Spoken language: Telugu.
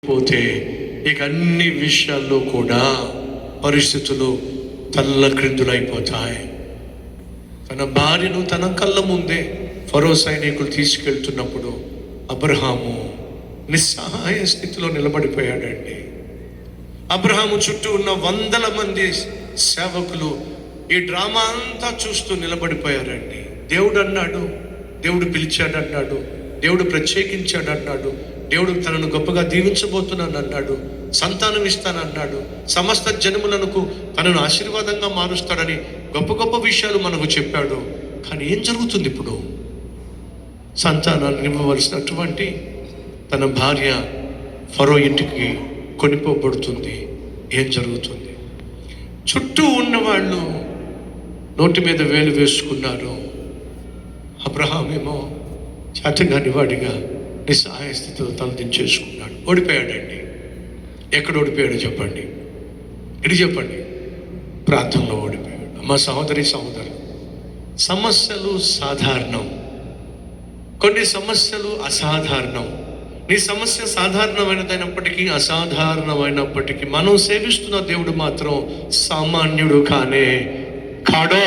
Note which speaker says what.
Speaker 1: పోతే ఇక అన్ని విషయాల్లో కూడా పరిస్థితులు తల్లక్రిందులైపోతాయి. తన భార్యను తన కళ్ళ ముందే ఫరో సైనికులు తీసుకెళ్తున్నప్పుడు అబ్రహాము నిస్సహాయ స్థితిలో నిలబడిపోయాడండి. అబ్రహాము చుట్టూ ఉన్న వందల మంది సేవకులు ఈ డ్రామా అంతా చూస్తూ నిలబడిపోయారండి. దేవుడు అన్నాడు, దేవుడు పిలిచాడన్నాడు, దేవుడు ప్రత్యేకించాడన్నాడు, దేవుడు తనను గొప్పగా దీవించబోతున్నాను అన్నాడు, సంతానం ఇస్తానన్నాడు, సమస్త జనములకు తనను ఆశీర్వాదంగా మారుస్తాడని గొప్ప గొప్ప విషయాలు మనకు చెప్పాడు. కానీ ఏం జరుగుతుంది ఇప్పుడు? సంతానాన్ని ఇవ్వవలసినటువంటి తన భార్య ఫరో ఇంటికి కొనిపోబడుతుంది. ఏం జరుగుతుంది? చుట్టూ ఉన్నవాళ్ళు నోటి మీద వేలు వేసుకున్నారు. అబ్రహాం ఏమో చేతగాని వాడిగా నిస్సహాయ స్థితిలో తలదించేసుకున్నాడు. ఓడిపోయాడండి. ఎక్కడ ఓడిపోయాడో చెప్పండి, ఇది చెప్పండి. ప్రార్థనలో ఓడిపోయాడు. మా సహోదరి సహోదరులు, సమస్యలు సాధారణం, కొన్ని సమస్యలు అసాధారణం. నీ సమస్య సాధారణమైనదైనప్పటికీ అసాధారణమైనప్పటికీ మనం సేవిస్తున్న దేవుడు మాత్రం సామాన్యుడు కానే కాడో.